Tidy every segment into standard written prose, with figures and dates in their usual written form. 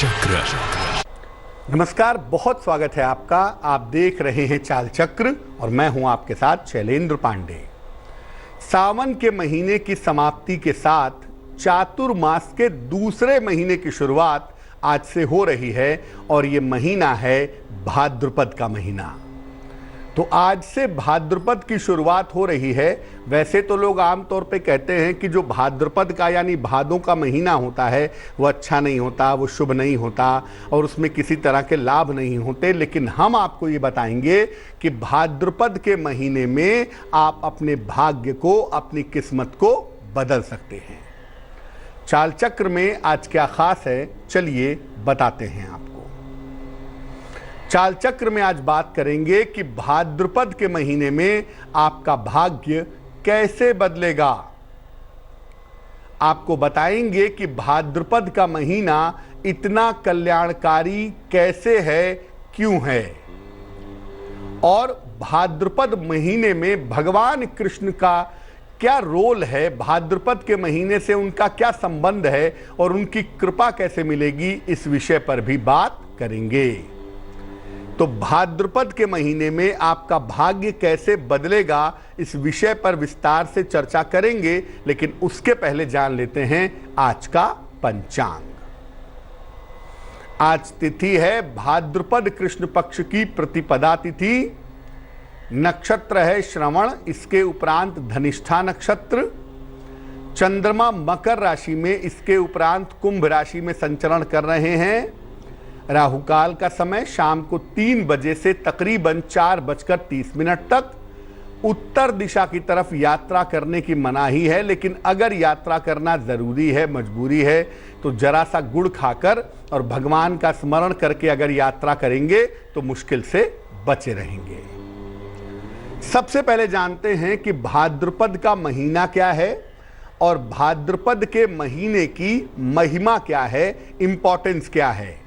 चक्र। नमस्कार, बहुत स्वागत है आपका। आप देख रहे हैं चाल चक्र और मैं हूं आपके साथ शैलेंद्र पांडे। सावन के महीने की समाप्ति के साथ चातुर्मास के दूसरे महीने की शुरुआत आज से हो रही है और ये महीना है भाद्रपद का महीना। तो आज से भाद्रपद की शुरुआत हो रही है। वैसे तो लोग आमतौर पे कहते हैं कि जो भाद्रपद का यानी भादों का महीना होता है वो अच्छा नहीं होता, वो शुभ नहीं होता और उसमें किसी तरह के लाभ नहीं होते, लेकिन हम आपको ये बताएंगे कि भाद्रपद के महीने में आप अपने भाग्य को, अपनी किस्मत को बदल सकते हैं। चाल चक्र में आज क्या खास है, चलिए बताते हैं आपको। चाल चक्र में आज बात करेंगे कि भाद्रपद के महीने में आपका भाग्य कैसे बदलेगा। आपको बताएंगे कि भाद्रपद का महीना इतना कल्याणकारी कैसे है, क्यों है, और भाद्रपद महीने में भगवान कृष्ण का क्या रोल है, भाद्रपद के महीने से उनका क्या संबंध है और उनकी कृपा कैसे मिलेगी, इस विषय पर भी बात करेंगे। तो भाद्रपद के महीने में आपका भाग्य कैसे बदलेगा, इस विषय पर विस्तार से चर्चा करेंगे, लेकिन उसके पहले जान लेते हैं आज का पंचांग। आज तिथि है भाद्रपद कृष्ण पक्ष की प्रतिपदा तिथि। नक्षत्र है श्रवण, इसके उपरांत धनिष्ठा नक्षत्र। चंद्रमा मकर राशि में, इसके उपरांत कुंभ राशि में संचरण कर रहे हैं। राहुकाल का समय शाम को 3 बजे से तकरीबन 4:30 तक। उत्तर दिशा की तरफ यात्रा करने की मनाही है, लेकिन अगर यात्रा करना जरूरी है, मजबूरी है, तो जरा सा गुड़ खाकर और भगवान का स्मरण करके अगर यात्रा करेंगे तो मुश्किल से बचे रहेंगे। सबसे पहले जानते हैं कि भाद्रपद का महीना क्या है और भाद्रपद के महीने की महिमा क्या है, इंपॉर्टेंस क्या है।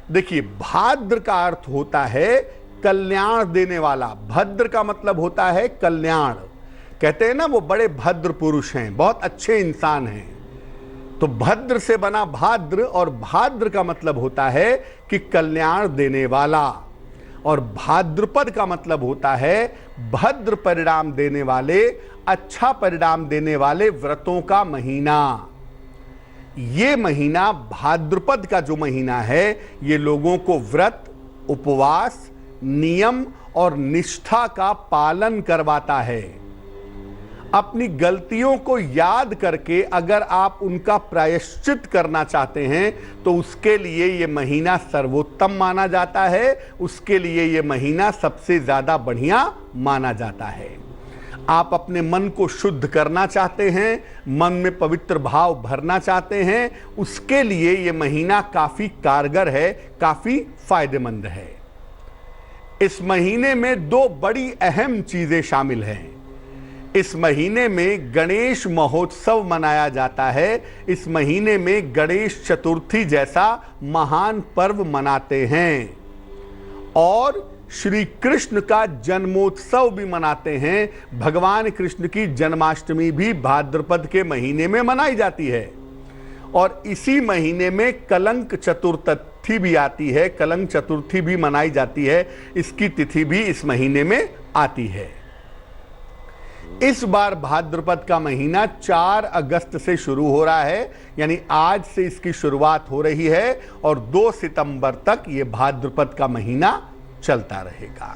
देखिए, भाद्र का अर्थ होता है कल्याण देने वाला। भद्र का मतलब होता है कल्याण। कहते हैं ना, वो बड़े भद्र पुरुष हैं, बहुत अच्छे इंसान हैं। तो भद्र से बना भाद्र, और भाद्र का मतलब होता है कि कल्याण देने वाला, और भाद्रपद का मतलब होता है भद्र परिणाम देने वाले, अच्छा परिणाम देने वाले व्रतों का महीना। ये महीना, भाद्रपद का जो महीना है, ये लोगों को व्रत, उपवास, नियम और निष्ठा का पालन करवाता है। अपनी गलतियों को याद करके अगर आप उनका प्रायश्चित करना चाहते हैं तो उसके लिए ये महीना सर्वोत्तम माना जाता है, उसके लिए ये महीना सबसे ज्यादा बढ़िया माना जाता है। आप अपने मन को शुद्ध करना चाहते हैं, मन में पवित्र भाव भरना चाहते हैं, उसके लिए यह महीना काफी कारगर है, काफी फायदेमंद है। इस महीने में 2 बड़ी अहम चीजें शामिल हैं। इस महीने में गणेश महोत्सव मनाया जाता है। इस महीने में गणेश चतुर्थी जैसा महान पर्व मनाते हैं और श्री कृष्ण का जन्मोत्सव भी मनाते हैं। भगवान कृष्ण की जन्माष्टमी भी भाद्रपद के महीने में मनाई जाती है और इसी महीने में कलंक चतुर्थी भी आती है, कलंक चतुर्थी भी मनाई जाती है। इसकी तिथि भी इस महीने में आती है। इस बार भाद्रपद का महीना 4 अगस्त से शुरू हो रहा है, यानी आज से इसकी शुरुआत हो रही है और 2 सितंबर तक यह भाद्रपद का महीना चलता रहेगा।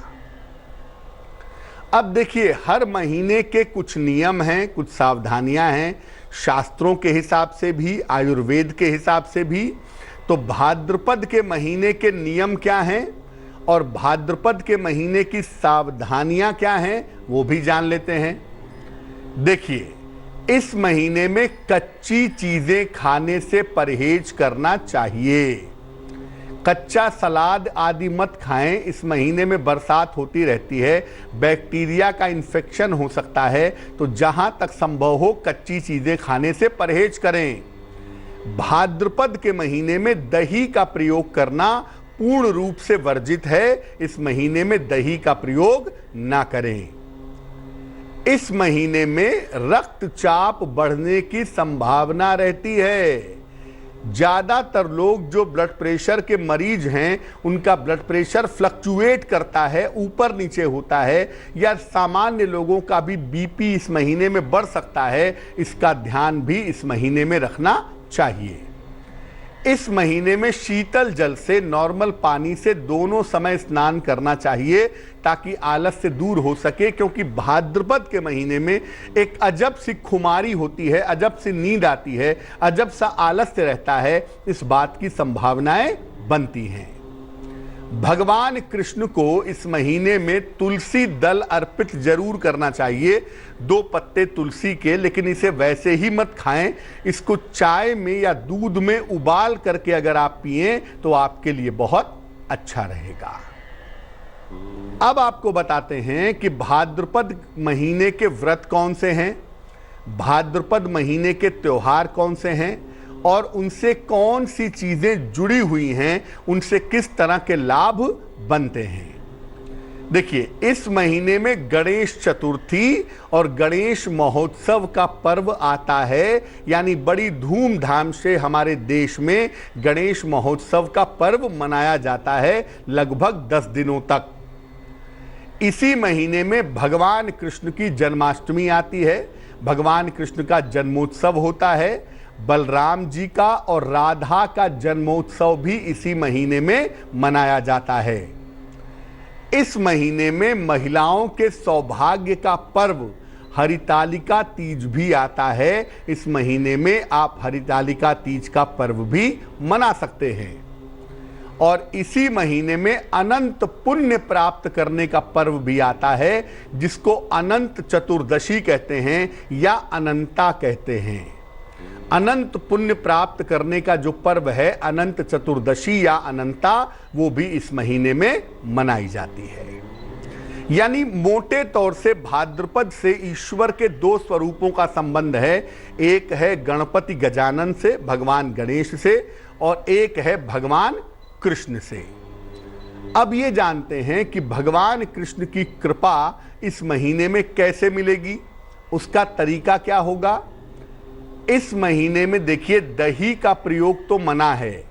अब देखिए, हर महीने के कुछ नियम हैं, कुछ सावधानियां हैं, शास्त्रों के हिसाब से भी, आयुर्वेद के हिसाब से भी। तो भाद्रपद के महीने के नियम क्या हैं और भाद्रपद के महीने की सावधानियां क्या हैं, वो भी जान लेते हैं। देखिए, इस महीने में कच्ची चीजें खाने से परहेज करना चाहिए। कच्चा सलाद आदि मत खाएं। इस महीने में बरसात होती रहती है, बैक्टीरिया का इन्फेक्शन हो सकता है, तो जहां तक संभव हो कच्ची चीजें खाने से परहेज करें। भाद्रपद के महीने में दही का प्रयोग करना पूर्ण रूप से वर्जित है। इस महीने में दही का प्रयोग ना करें। इस महीने में रक्तचाप बढ़ने की संभावना रहती है। ज़्यादातर लोग जो ब्लड प्रेशर के मरीज हैं उनका ब्लड प्रेशर फ्लक्चुएट करता है, ऊपर नीचे होता है, या सामान्य लोगों का भी बीपी इस महीने में बढ़ सकता है। इसका ध्यान भी इस महीने में रखना चाहिए। इस महीने में शीतल जल से, नॉर्मल पानी से दोनों समय स्नान करना चाहिए ताकि आलस से दूर हो सके, क्योंकि भाद्रपद के महीने में एक अजब सी खुमारी होती है, अजब सी नींद आती है, अजब सा आलस्य रहता है। इस बात की संभावनाएं बनती हैं। भगवान कृष्ण को इस महीने में तुलसी दल अर्पित जरूर करना चाहिए, 2 पत्ते तुलसी के, लेकिन इसे वैसे ही मत खाएं। इसको चाय में या दूध में उबाल करके अगर आप पिएं तो आपके लिए बहुत अच्छा रहेगा। अब आपको बताते हैं कि भाद्रपद महीने के व्रत कौन से हैं, भाद्रपद महीने के त्योहार कौन से हैं और उनसे कौन सी चीजें जुड़ी हुई हैं, उनसे किस तरह के लाभ बनते हैं। देखिए, इस महीने में गणेश चतुर्थी और गणेश महोत्सव का पर्व आता है, यानी बड़ी धूमधाम से हमारे देश में गणेश महोत्सव का पर्व मनाया जाता है लगभग 10 दिनों तक। इसी महीने में भगवान कृष्ण की जन्माष्टमी आती है, भगवान कृष्ण का जन्मोत्सव होता है। बलराम जी का और राधा का जन्मोत्सव भी इसी महीने में मनाया जाता है। इस महीने में महिलाओं के सौभाग्य का पर्व हरितालिका तीज भी आता है। इस महीने में आप हरितालिका तीज का पर्व भी मना सकते हैं। और इसी महीने में अनंत पुण्य प्राप्त करने का पर्व भी आता है, जिसको अनंत चतुर्दशी कहते हैं या अनंता कहते हैं। अनंत पुण्य प्राप्त करने का जो पर्व है, अनंत चतुर्दशी या अनंता, वो भी इस महीने में मनाई जाती है। यानी मोटे तौर से भाद्रपद से ईश्वर के 2 स्वरूपों का संबंध है। एक है गणपति गजानन से, भगवान गणेश से, और एक है भगवान कृष्ण से। अब ये जानते हैं कि भगवान कृष्ण की कृपा इस महीने में कैसे मिलेगी, उसका तरीका क्या होगा। इस महीने में देखिए, दही का प्रयोग तो मना है,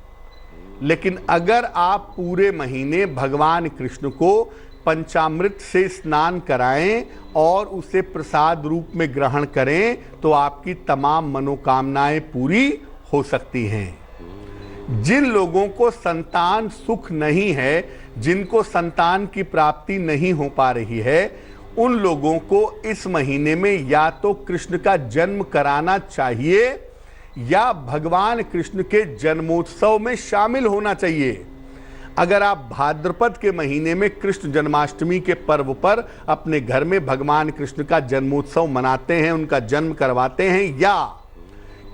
लेकिन अगर आप पूरे महीने भगवान कृष्ण को पंचामृत से स्नान कराएं और उसे प्रसाद रूप में ग्रहण करें तो आपकी तमाम मनोकामनाएं पूरी हो सकती हैं। जिन लोगों को संतान सुख नहीं है, जिनको संतान की प्राप्ति नहीं हो पा रही है, उन लोगों को इस महीने में या तो कृष्ण का जन्म कराना चाहिए या भगवान कृष्ण के जन्मोत्सव में शामिल होना चाहिए। अगर आप भाद्रपद के महीने में कृष्ण जन्माष्टमी के पर्व पर अपने घर में भगवान कृष्ण का जन्मोत्सव मनाते हैं, उनका जन्म करवाते हैं, या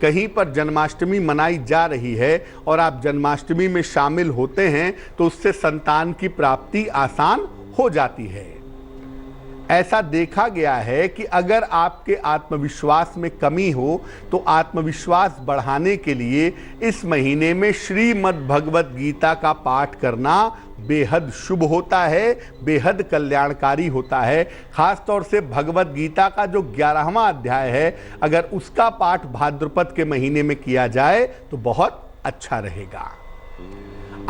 कहीं पर जन्माष्टमी मनाई जा रही है और आप जन्माष्टमी में शामिल होते हैं, तो उससे संतान की प्राप्ति आसान हो जाती है। ऐसा देखा गया है कि अगर आपके आत्मविश्वास में कमी हो तो आत्मविश्वास बढ़ाने के लिए इस महीने में श्रीमद् भगवत गीता का पाठ करना बेहद शुभ होता है, बेहद कल्याणकारी होता है। खास तौर से भगवत गीता का जो 11वां अध्याय है, अगर उसका पाठ भाद्रपद के महीने में किया जाए तो बहुत अच्छा रहेगा।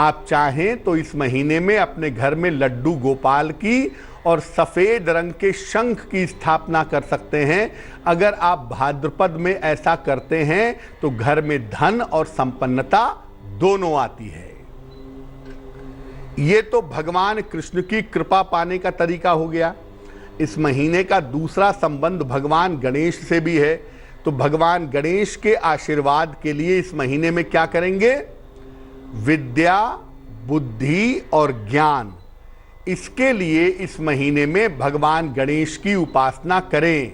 आप चाहें तो इस महीने में अपने घर में लड्डू गोपाल की और सफ़ेद रंग के शंख की स्थापना कर सकते हैं। अगर आप भाद्रपद में ऐसा करते हैं तो घर में धन और संपन्नता दोनों आती है। ये तो भगवान कृष्ण की कृपा पाने का तरीका हो गया। इस महीने का दूसरा संबंध भगवान गणेश से भी है। तो भगवान गणेश के आशीर्वाद के लिए इस महीने में क्या करेंगे? विद्या, बुद्धि और ज्ञान, इसके लिए इस महीने में भगवान गणेश की उपासना करें।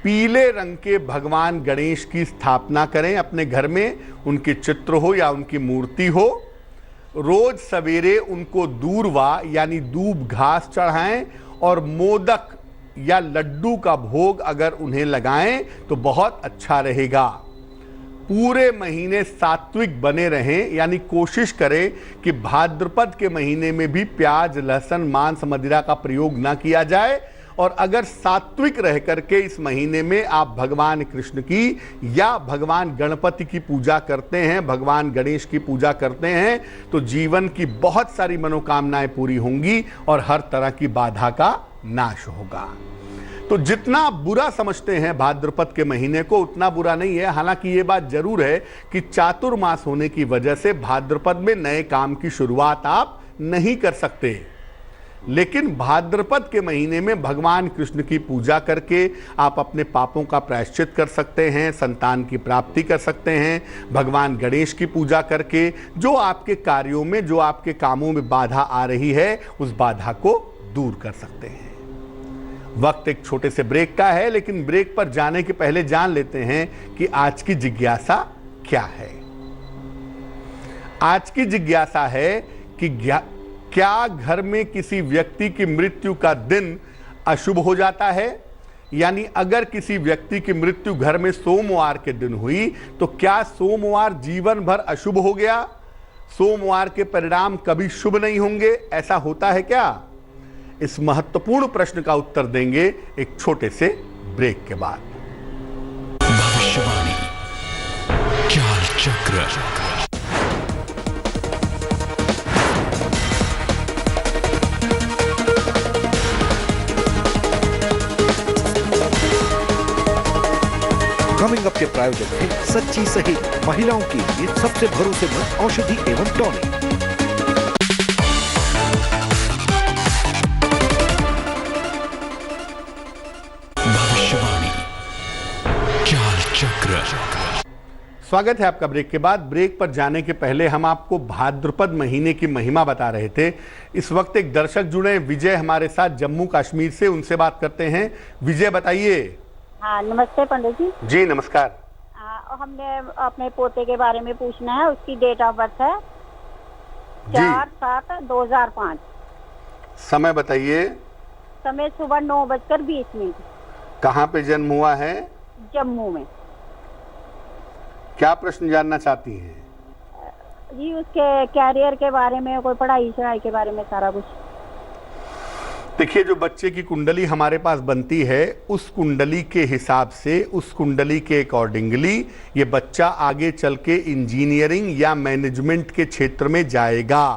पीले रंग के भगवान गणेश की स्थापना करें अपने घर में, उनके चित्र हो या उनकी मूर्ति हो। रोज सवेरे उनको दूर्वा यानी दूब घास चढ़ाएं और मोदक या लड्डू का भोग अगर उन्हें लगाएं तो बहुत अच्छा रहेगा। पूरे महीने सात्विक बने रहें, यानी कोशिश करें कि भाद्रपद के महीने में भी प्याज, लहसुन, मांस, मदिरा का प्रयोग ना किया जाए और अगर सात्विक रह करके इस महीने में आप भगवान कृष्ण की या भगवान गणपति की पूजा करते हैं, भगवान गणेश की पूजा करते हैं, तो जीवन की बहुत सारी मनोकामनाएं पूरी होंगी और हर तरह की बाधा का नाश होगा। तो जितना बुरा समझते हैं भाद्रपद के महीने को उतना बुरा नहीं है। हालांकि ये बात जरूर है कि चातुर्मास होने की वजह से भाद्रपद में नए काम की शुरुआत आप नहीं कर सकते, लेकिन भाद्रपद के महीने में भगवान कृष्ण की पूजा करके आप अपने पापों का प्रायश्चित कर सकते हैं, संतान की प्राप्ति कर सकते हैं। भगवान गणेश की पूजा करके जो आपके कार्यों में, जो आपके कामों में बाधा आ रही है, उस बाधा को दूर कर सकते हैं। वक्त एक छोटे से ब्रेक का है, लेकिन ब्रेक पर जाने के पहले जान लेते हैं कि आज की जिज्ञासा क्या है। आज की जिज्ञासा है कि क्या घर में किसी व्यक्ति की मृत्यु का दिन अशुभ हो जाता है? यानी अगर किसी व्यक्ति की मृत्यु घर में सोमवार के दिन हुई तो क्या सोमवार जीवन भर अशुभ हो गया? सोमवार के परिणाम कभी शुभ नहीं होंगे? ऐसा होता है क्या? इस महत्वपूर्ण प्रश्न का उत्तर देंगे एक छोटे से ब्रेक के बाद। भविष्यवाणी चाल चक्र। कमिंग अप के प्रायोजक थे सच्ची सही महिलाओं के लिए सबसे भरोसेमंद औषधि एवं टॉनिक। स्वागत है आपका ब्रेक के बाद। ब्रेक पर जाने के पहले हम आपको भाद्रपद महीने की महिमा बता रहे थे। इस वक्त एक दर्शक जुड़े, विजय हमारे साथ जम्मू कश्मीर से, उनसे बात करते हैं। विजय बताइए। हाँ नमस्ते पंडित जी। जी नमस्कार। हमने अपने पोते के बारे में पूछना है। उसकी डेट ऑफ बर्थ है 4/7/2005। समय बताइए। समय सुबह 9:20। कहाँ पे जन्म हुआ है? जम्मू में। क्या प्रश्न जानना चाहती हैं? जी उसके कैरियर के बारे में, कोई पढ़ाई शढ़ाई के बारे में, सारा कुछ। देखिए, जो बच्चे की कुंडली हमारे पास बनती है, उस कुंडली के हिसाब से, उस कुंडली के अकॉर्डिंगली ये बच्चा आगे चल के इंजीनियरिंग या मैनेजमेंट के क्षेत्र में जाएगा।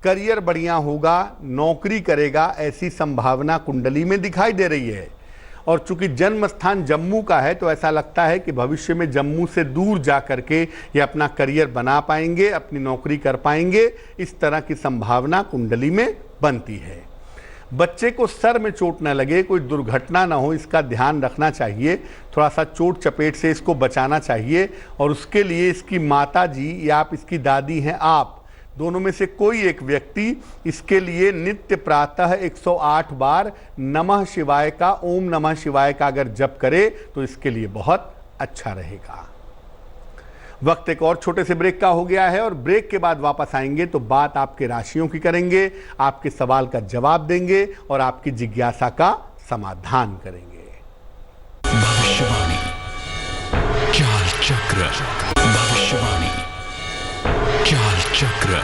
करियर बढ़िया होगा, नौकरी करेगा, ऐसी संभावना कुंडली में दिखाई दे रही है। और चूंकि जन्म स्थान जम्मू का है तो ऐसा लगता है कि भविष्य में जम्मू से दूर जा करके ये अपना करियर बना पाएंगे, अपनी नौकरी कर पाएंगे। इस तरह की संभावना कुंडली में बनती है। बच्चे को सर में चोट न लगे, कोई दुर्घटना ना हो, इसका ध्यान रखना चाहिए। थोड़ा सा चोट चपेट से इसको बचाना चाहिए। और उसके लिए इसकी माता जी या आप इसकी दादी हैं, आप दोनों में से कोई एक व्यक्ति इसके लिए नित्य प्रातः 108 बार नमः शिवाय का, ओम नमः शिवाय का अगर जप करे तो इसके लिए बहुत अच्छा रहेगा। वक्त एक और छोटे से ब्रेक का हो गया है और ब्रेक के बाद वापस आएंगे तो बात आपके राशियों की करेंगे, आपके सवाल का जवाब देंगे और आपकी जिज्ञासा का समाधान करेंगे। भविष्यवाणी चाल चक्र। भविष्यवाणी चाल चक्र।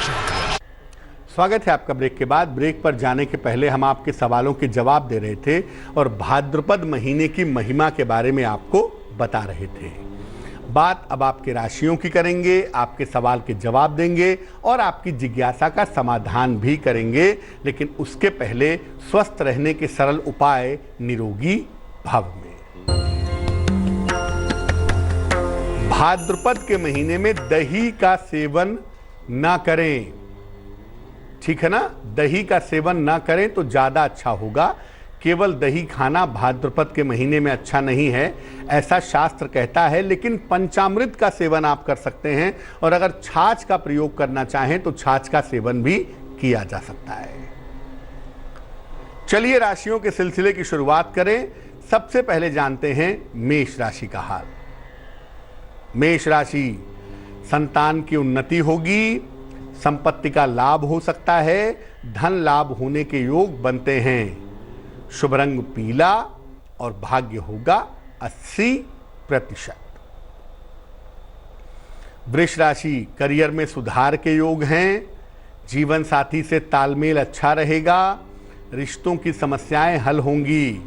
स्वागत है आपका ब्रेक के बाद। ब्रेक पर जाने के पहले हम आपके सवालों के जवाब दे रहे थे और भाद्रपद महीने की महिमा के बारे में आपको बता रहे थे। बात अब आपके राशियों की करेंगे, आपके सवाल के जवाब देंगे और आपकी जिज्ञासा का समाधान भी करेंगे। लेकिन उसके पहले स्वस्थ रहने के सरल उपाय निरोगी भव में। भाद्रपद के महीने में दही का सेवन ना करें, ठीक है ना? दही का सेवन ना करें तो ज्यादा अच्छा होगा। केवल दही खाना भाद्रपद के महीने में अच्छा नहीं है, ऐसा शास्त्र कहता है। लेकिन पंचामृत का सेवन आप कर सकते हैं और अगर छाछ का प्रयोग करना चाहें तो छाछ का सेवन भी किया जा सकता है। चलिए राशियों के सिलसिले की शुरुआत करें। सबसे पहले जानते हैं मेष राशि का हाल। मेष राशि, संतान की उन्नति होगी, संपत्ति का लाभ हो सकता है, धन लाभ होने के योग बनते हैं। शुभ रंग पीला और भाग्य होगा 80%। वृष राशि, करियर में सुधार के योग हैं, जीवन साथी से तालमेल अच्छा रहेगा, रिश्तों की समस्याएं हल होंगी।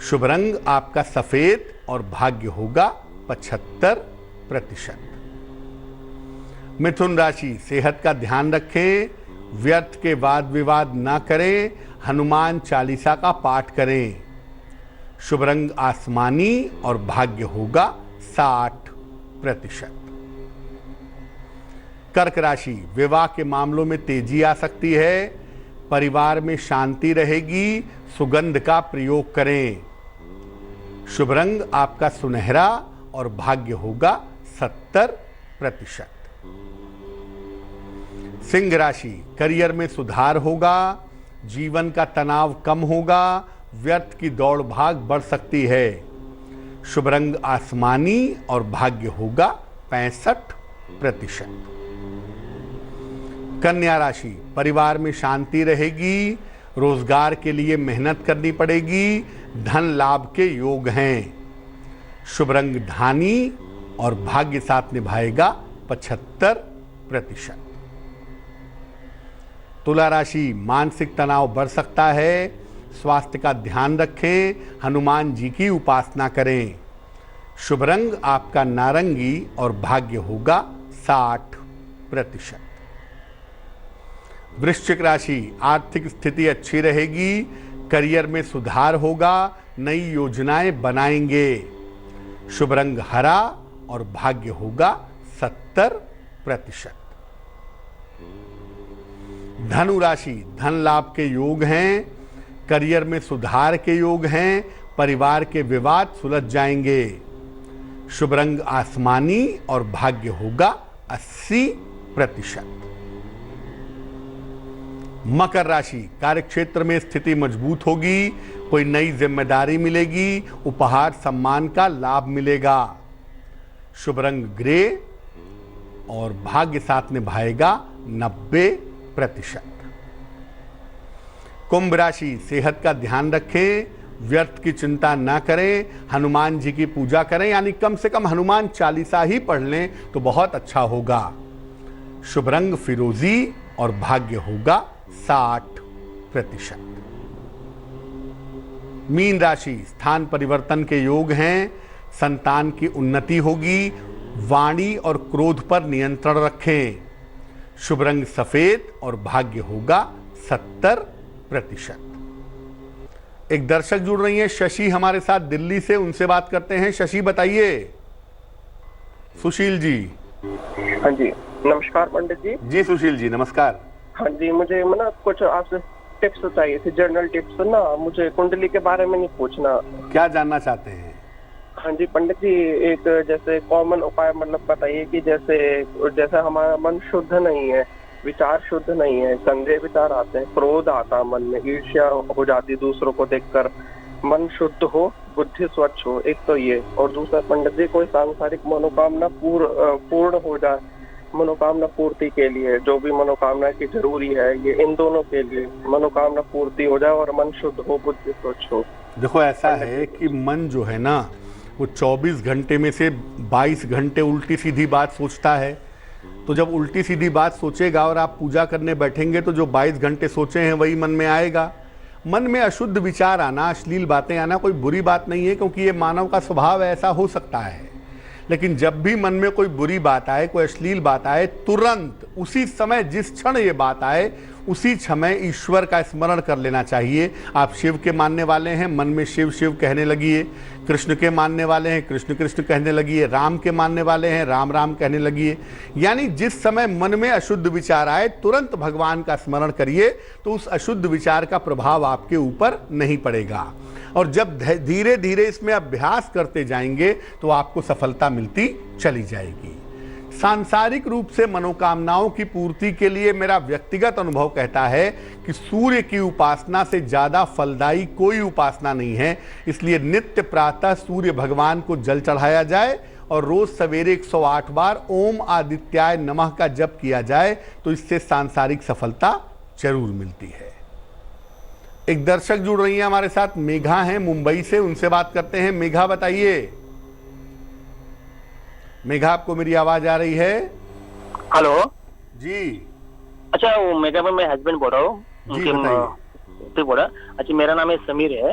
शुभ रंग आपका सफेद और भाग्य होगा 75%। मिथुन राशि, सेहत का ध्यान रखें, व्यर्थ के वाद विवाद ना करें, हनुमान चालीसा का पाठ करें। शुभ रंग आसमानी और भाग्य होगा 60%। कर्क राशि, विवाह के मामलों में तेजी आ सकती है, परिवार में शांति रहेगी, सुगंध का प्रयोग करें। शुभ रंग आपका सुनहरा और भाग्य होगा 70%। सिंह राशि, करियर में सुधार होगा, जीवन का तनाव कम होगा, व्यर्थ की दौड़ भाग बढ़ सकती है। शुभ रंग आसमानी और भाग्य होगा 65%। कन्या राशि, परिवार में शांति रहेगी, रोजगार के लिए मेहनत करनी पड़ेगी, धन लाभ के योग हैं। शुभ रंग धानी और भाग्य साथ निभाएगा 75%। तुला राशि, मानसिक तनाव बढ़ सकता है, स्वास्थ्य का ध्यान रखें, हनुमान जी की उपासना करें। शुभ रंग आपका नारंगी और भाग्य होगा 60%। वृश्चिक राशि, आर्थिक स्थिति अच्छी रहेगी, करियर में सुधार होगा, नई योजनाएं बनाएंगे। शुभ रंग हरा और भाग्य होगा 70%। धनु राशि, धन लाभ के योग हैं, करियर में सुधार के योग हैं, परिवार के विवाद सुलझ जाएंगे। शुभ रंग आसमानी और भाग्य होगा 80%। मकर राशि, कार्यक्षेत्र में स्थिति मजबूत होगी, कोई नई जिम्मेदारी मिलेगी, उपहार सम्मान का लाभ मिलेगा। शुभ रंग ग्रे और भाग्य साथ निभाएगा 90%। कुंभ राशि, सेहत का ध्यान रखें, व्यर्थ की चिंता ना करें, हनुमान जी की पूजा करें, यानी कम से कम हनुमान चालीसा ही पढ़ लें तो बहुत अच्छा होगा। शुभ रंग फिरोजी और भाग्य होगा 60%। मीन राशि, स्थान परिवर्तन के योग हैं, संतान की उन्नति होगी, वाणी और क्रोध पर नियंत्रण रखें। शुभ रंग सफेद और भाग्य होगा 70%। एक दर्शक जुड़ रही हैं शशि हमारे साथ दिल्ली से, उनसे बात करते हैं। शशि बताइए। सुशील जी। हाँ जी, नमस्कार पंडित जी। जी सुशील जी नमस्कार। हाँ जी, मुझे ना कुछ आपसे टिप्स चाहिए थे, जनरल टिप्स ना। मुझे कुंडली के बारे में नहीं पूछना। क्या जानना चाहते हैं? हाँ जी पंडित जी, एक जैसे कॉमन उपाय मतलब बताइए कि जैसे हमारा मन शुद्ध नहीं है, विचार शुद्ध नहीं है, गंदे विचार आते हैं, क्रोध आता मन में, ईर्ष्या हो जाती दूसरों को देखकर, मन शुद्ध हो, बुद्धि स्वच्छ हो, एक तो ये। और दूसरा पंडित जी, कोई सांसारिक मनोकामना पूर्ण हो जाए, मनोकामना पूर्ति के लिए जो भी मनोकामना की जरूरी है, ये इन दोनों के लिए मनोकामना पूर्ति हो जाए और मन शुद्ध हो, बुद्धि स्वच्छ हो। देखो ऐसा है कि मन जो है ना, वो 24 घंटे में से 22 घंटे उल्टी सीधी बात सोचता है। तो जब उल्टी सीधी बात सोचेगा और आप पूजा करने बैठेंगे तो जो 22 घंटे सोचे हैं वही मन में आएगा। मन में अशुद्ध विचार आना, अश्लील बातें आना कोई बुरी बात नहीं है, क्योंकि ये मानव का स्वभाव ऐसा हो सकता है। लेकिन जब भी मन में कोई बुरी बात आए, कोई अश्लील बात आए, तुरंत उसी समय, जिस क्षण ये बात आए, उसी समय ईश्वर का स्मरण कर लेना चाहिए। आप शिव के मानने वाले हैं, मन में शिव शिव कहने लगिए। कृष्ण के मानने वाले हैं, कृष्ण कृष्ण कहने लगिए। राम के मानने वाले हैं, राम राम कहने लगिए। यानी जिस समय मन में अशुद्ध विचार आए, तुरंत भगवान का स्मरण करिए, तो उस अशुद्ध विचार का प्रभाव आपके ऊपर नहीं पड़ेगा। और जब धीरे धीरे इसमें अभ्यास करते जाएंगे तो आपको सफलता मिलती चली जाएगी। सांसारिक रूप से मनोकामनाओं की पूर्ति के लिए मेरा व्यक्तिगत अनुभव कहता है कि सूर्य की उपासना से ज्यादा फलदायी कोई उपासना नहीं है। इसलिए नित्य प्रातः सूर्य भगवान को जल चढ़ाया जाए और रोज सवेरे 108 बार ओम आदित्याय नमः का जप किया जाए, तो इससे सांसारिक सफलता जरूर मिलती है। एक दर्शक जुड़ रही हैं हमारे साथ, मेघा हैं मुंबई से, उनसे बात करते हैं। मेघा बताइए। मेघा, आपको मेरी आवाज आ रही है? हेलो जी। अच्छा, वो मेघा में मैं हस्बैंड बोल रहा हूँ। जी बताइए। तो बोला अच्छा मेरा नाम है समीर है।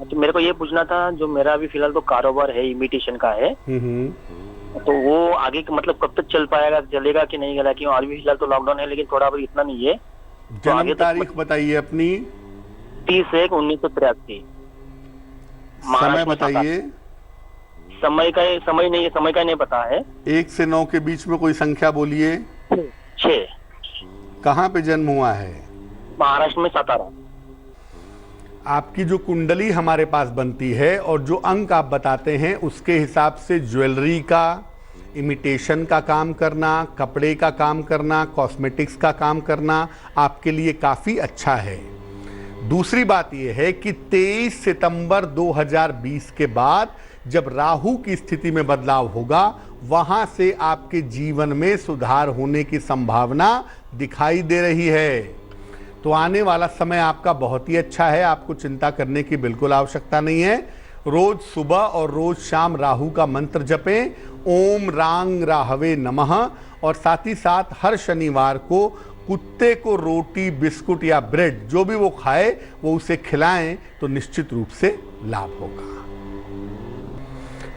अच्छा मेरे को ये पूछना था, जो मेरा अभी फिलहाल तो कारोबार है इमिटेशन का है, तो वो आगे मतलब कब तक चल पाएगा, चलेगा कि नहीं चलेगा? क्यों अभी फिलहाल तो लॉकडाउन है, लेकिन थोड़ा अभी इतना नहीं है। तो जन्म तारीख बताइए अपनी। 30/1/1983। समय बताइए। समय का नहीं पता है। 1 से 9 के बीच में कोई संख्या बोलिए। 6। कहाँ पे जन्म हुआ है? महाराष्ट्र में, सातारा। आपकी जो कुंडली हमारे पास बनती है और जो अंक आप बताते हैं उसके हिसाब से ज्वेलरी का, इमिटेशन का काम करना, कपड़े का काम करना, कॉस्मेटिक्स का काम करना आपके लिए काफ़ी अच्छा है। दूसरी बात यह है कि 23 सितंबर 2020 के बाद जब राहु की स्थिति में बदलाव होगा, वहां से आपके जीवन में सुधार होने की संभावना दिखाई दे रही है। तो आने वाला समय आपका बहुत ही अच्छा है, आपको चिंता करने की बिल्कुल आवश्यकता नहीं है। रोज सुबह और रोज शाम राहु का मंत्र जपें, ओम रांग राहवे नमः, और साथ ही साथ हर शनिवार को कुत्ते को रोटी, बिस्कुट या ब्रेड जो भी वो खाए वो उसे खिलाएं, तो निश्चित रूप से लाभ होगा।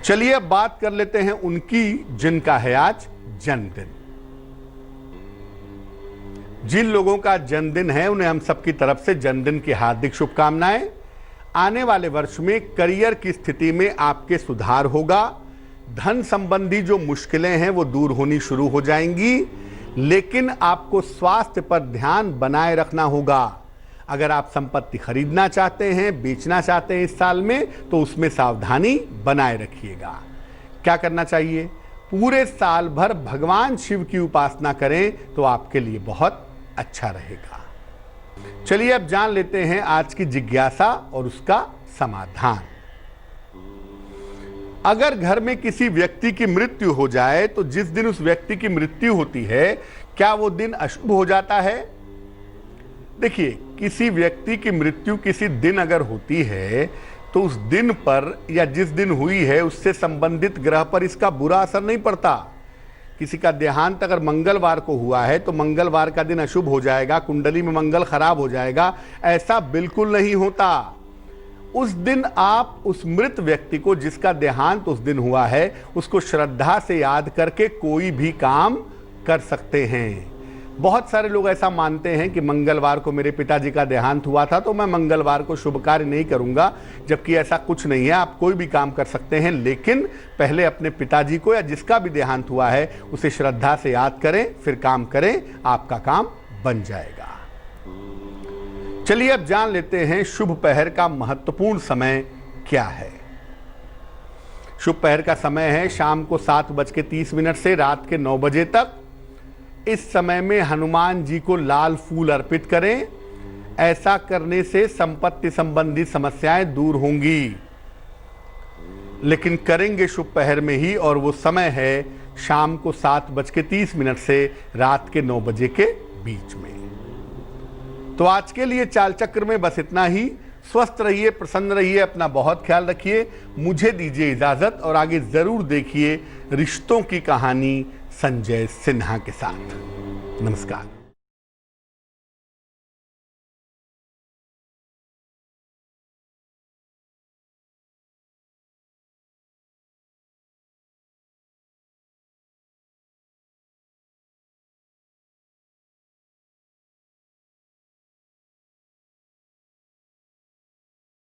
चलिए अब बात कर लेते हैं उनकी जिनका है आज जन्मदिन। जिन लोगों का जन्मदिन है उन्हें हम सबकी तरफ से जन्मदिन की हार्दिक शुभकामनाएं। आने वाले वर्ष में करियर की स्थिति में आपके सुधार होगा। धन संबंधी जो मुश्किलें हैं वो दूर होनी शुरू हो जाएंगी, लेकिन आपको स्वास्थ्य पर ध्यान बनाए रखना होगा। अगर आप संपत्ति खरीदना चाहते हैं, बेचना चाहते हैं इस साल में, तो उसमें सावधानी बनाए रखिएगा। क्या करना चाहिए? पूरे साल भर भगवान शिव की उपासना करें तो आपके लिए बहुत अच्छा रहेगा। चलिए अब जान लेते हैं आज की जिज्ञासा और उसका समाधान। अगर घर में किसी व्यक्ति की मृत्यु हो जाए तो जिस दिन उस व्यक्ति की मृत्यु होती है, क्या वो दिन अशुभ हो जाता है? देखिए, किसी व्यक्ति की मृत्यु किसी दिन अगर होती है तो उस दिन पर या जिस दिन हुई है उससे संबंधित ग्रह पर इसका बुरा असर नहीं पड़ता। किसी का देहांत अगर मंगलवार को हुआ है तो मंगलवार का दिन अशुभ हो जाएगा, कुंडली में मंगल खराब हो जाएगा, ऐसा बिल्कुल नहीं होता। उस दिन आप उस मृत व्यक्ति को, जिसका देहांत उस दिन हुआ है, उसको श्रद्धा से याद करके कोई भी काम कर सकते हैं। बहुत सारे लोग ऐसा मानते हैं कि मंगलवार को मेरे पिताजी का देहांत हुआ था तो मैं मंगलवार को शुभ कार्य नहीं करूंगा, जबकि ऐसा कुछ नहीं है। आप कोई भी काम कर सकते हैं, लेकिन पहले अपने पिताजी को या जिसका भी देहांत हुआ है उसे श्रद्धा से याद करें, फिर काम करें, आपका काम बन जाएगा। चलिए अब जान लेते हैं शुभ पहर का महत्वपूर्ण समय क्या है। शुभ पहर का समय है शाम को 7:30 से रात के 9 बजे तक। इस समय में हनुमान जी को लाल फूल अर्पित करें। ऐसा करने से संपत्ति संबंधी समस्याएं दूर होंगी, लेकिन करेंगे शुभ पहर में ही, और वो समय है शाम को 7:30 से रात के 9 बजे के बीच में। तो आज के लिए चाल चक्र में बस इतना ही। स्वस्थ रहिए, प्रसन्न रहिए, अपना बहुत ख्याल रखिए। मुझे दीजिए इजाजत और आगे जरूर देखिए रिश्तों की कहानी संजय सिन्हा के साथ। नमस्कार।